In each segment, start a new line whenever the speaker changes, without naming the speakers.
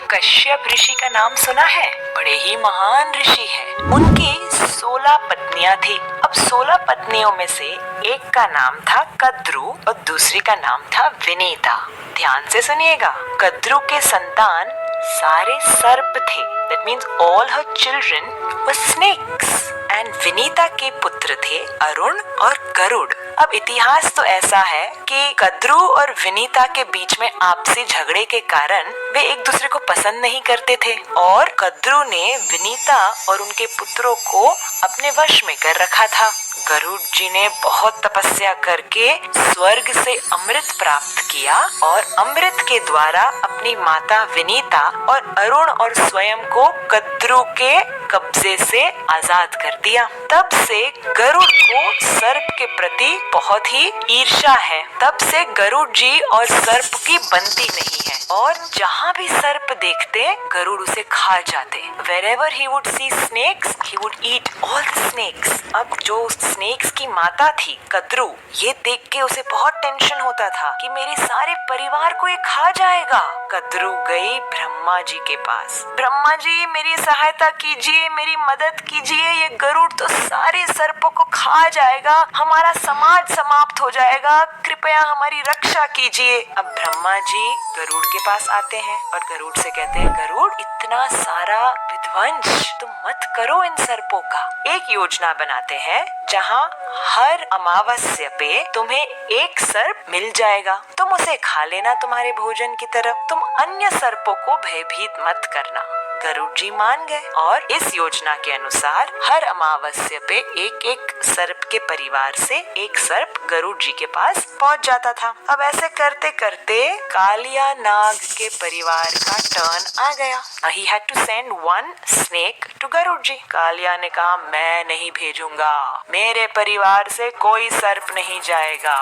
कश्यप ऋषि का नाम सुना है? बड़े ही महान ऋषि हैं। उनकी 16 पत्नियां थी। अब 16 पत्नियों में से एक का नाम था कद्रु और दूसरी का नाम था विनीता। ध्यान से सुनिएगा। कद्रु के संतान सारे सर्प थे। That means all her children were snakes. And Vinita के पुत्र थे अरुण और गरुड़। अब इतिहास तो ऐसा है कि कद्रु और विनीता के बीच में आपसी झगड़े के कारण वे एक दूसरे को पसंद नहीं करते थे और कद्रु ने विनीता और उनके पुत्रों को अपने वश में कर रखा था। गरुड़ जी ने बहुत तपस्या करके स्वर्ग से अमृत प्राप्त किया और अमृत के द्वारा अपनी माता विनीता और अरुण और स्वयं को कद्रु के कब्जे से आजाद कर दिया। तब से गरुड़ को सर्प के प्रति बहुत ही ईर्ष्या है। तब से गरुड़ जी और सर्प की बनती नहीं है और जहाँ भी सर्प देखते गरुड़ उसे खा जाते। Wherever he would see snakes, he would eat all the snakes. अब जो स्नेक्स की माता थी कद्रु, ये देख के उसे बहुत टेंशन होता था कि मेरे सारे परिवार को ये खा जाएगा। कद्रु गई ब्रह्मा जी के पास। ब्रह्मा जी मेरी सहायता कीजिए, मेरी मदद कीजिए, ये गरुड़ तो सारे सर्पों को खा जाएगा, हमारा समाज समाप्त हो जाएगा, कृपया हमारी रक्षा कीजिए। अब ब्रह्मा जी गरुड़ के पास आते हैं और गरुड़ से कहते हैं, गरुड़ इतना सारा विध्वंस तुम मत करो इन सर्पों का। एक योजना बनाते हैं जहाँ हर अमावस्या पे तुम्हें एक सर्प मिल जाएगा, तुम उसे खा लेना तुम्हारे भोजन की तरफ, तुम अन्य सर्पों को भयभीत मत करना। गरुड़ जी मान गए और इस योजना के अनुसार हर अमावस्या पे एक एक सर्प के परिवार से एक सर्प गरुड़ जी के पास पहुंच जाता था। अब ऐसे करते करते कालिया नाग के परिवार का टर्न आ गया। He had to send one snake to Garuda जी। कालिया ने कहा मैं नहीं भेजूंगा, मेरे परिवार से कोई सर्प नहीं जाएगा।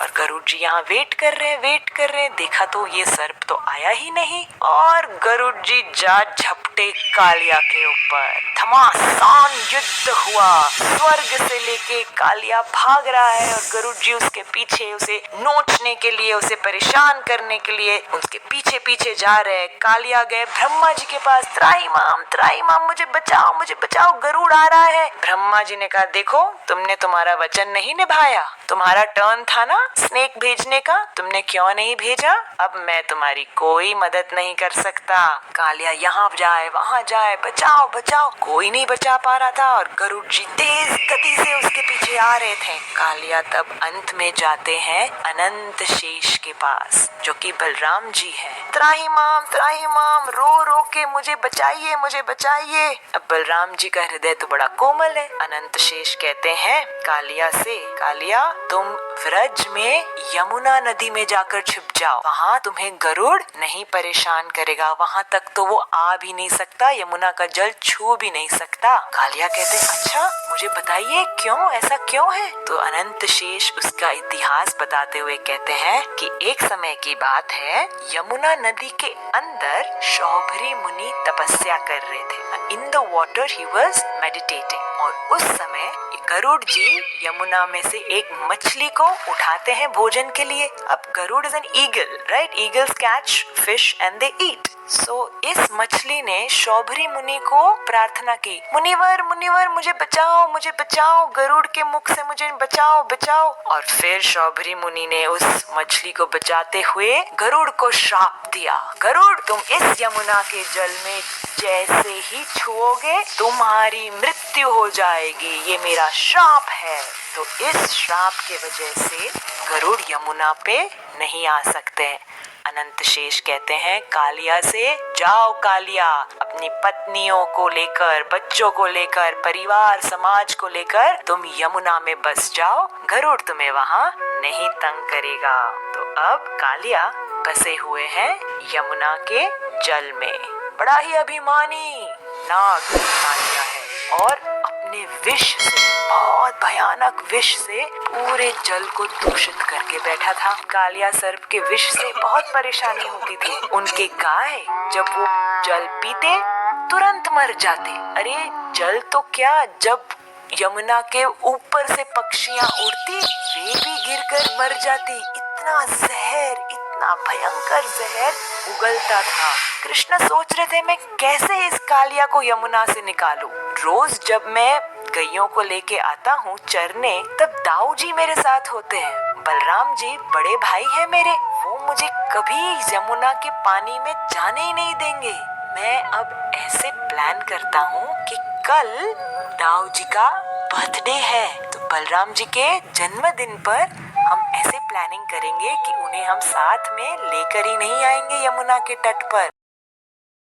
और गरुड़ जी यहाँ वेट कर रहे, देखा तो ये सर्प तो आया ही नहीं और गरुड़ जी जा झपटे कालिया के ऊपर। घमासान युद्ध हुआ, स्वर्ग से लेके कालिया भाग रहा है और गरुड़ जी उसके पीछे, उसे नोचने के लिए, उसे परेशान करने के लिए उसके पीछे पीछे जा रहे हैं। कालिया गए ब्रह्मा जी के पास, त्राहिमाम मुझे बचाओ गरुड़ आ रहा है। ब्रह्मा जी ने कहा देखो तुमने तुम्हारा वचन नहीं निभाया, तुम्हारा टर्न था ना स्नेक भेजने का, तुमने क्यों नहीं भेजा, अब मैं तुम्हारी कोई मदद नहीं कर सकता। कालिया यहाँ जाए वहाँ जाए, बचाओ, कोई नहीं बचा पा रहा था और गरुड़ जी तेज गति से उसके पीछे आ रहे थे। कालिया तब अंत में जाते हैं अनंत शेष के पास जो कि बलराम जी है। त्राहिमाम रो के मुझे बचाइए। अब बलराम जी का हृदय तो बड़ा कोमल है। अनंत शेष कहते हैं कालिया से, कालिया तुम व्रज में यमुना नदी में जाकर छिप जाओ, वहाँ तुम्हें गरुड़ नहीं परेशान करेगा, वहाँ तक तो वो आ भी नहीं सकता, यमुना का जल छू भी नहीं सकता। कालिया कहते अच्छा मुझे बताइए क्यों, ऐसा क्यों है? तो अनंत शेष उसका इतिहास बताते हुए कहते हैं कि एक समय की बात है, यमुना नदी के अंदर शौभरी मुनि तपस्या कर रहे थे। In the water he was meditating और उस समय गरुड़ जी यमुना में से एक मछली को उठाते हैं भोजन के लिए। अब Garud is an eagle, right? Eagles catch fish and they eat. So इस मछली ने शौभरी मुनि को प्रार्थना की, मुनिवर मुझे बचाओ, गरुड़ के मुख से मुझे बचाओ। और फिर शौभरी मुनि ने उस मछली को बचाते हुए गरुड़ को श्राप दिया, गरुड़ तुम इस यमुना के जल में जैसे ही छुओगे तुम्हारी मृत्यु हो जाएगी, ये मेरा श्राप है। तो इस श्राप के वजह से गरुड़ यमुना पे नहीं आ सकते। अनंत शेष कहते हैं कालिया से, जाओ कालिया, अपनी पत्नियों को लेकर, बच्चों को लेकर, परिवार समाज को लेकर तुम यमुना में बस जाओ, गरुड़ तुम्हें वहाँ नहीं तंग करेगा। तो अब कालिया बसे हुए हैं यमुना के जल में। बड़ा ही अभिमानी नाग कालिया है और अपने विष से, बहुत भयानक विष से पूरे जल को दूषित करके बैठा था। कालिया सर्प के विष से बहुत परेशानी होती थी। उनके गाय जब वो जल पीते तुरंत मर जाते। अरे जल तो क्या, जब यमुना के ऊपर से पक्षियां उड़ती वे भी गिरकर मर जाती। इतना जहर, इतना इतना भयंकर जहर उगलता था। कृष्ण सोच रहे थे मैं कैसे इस कालिया को यमुना से निकालूं। रोज जब मैं गैयों को लेके आता हूँ चरने, तब दाऊ जी मेरे साथ होते हैं। बलराम जी बड़े भाई हैं मेरे, वो मुझे कभी यमुना के पानी में जाने ही नहीं देंगे। मैं अब ऐसे प्लान करता हूँ कि कल दाऊ जी का बर्थडे है, तो बलराम जी के जन्मदिन पर हम ऐसे प्लानिंग करेंगे कि उन्हें हम साथ में लेकर ही नहीं आएंगे यमुना के तट पर।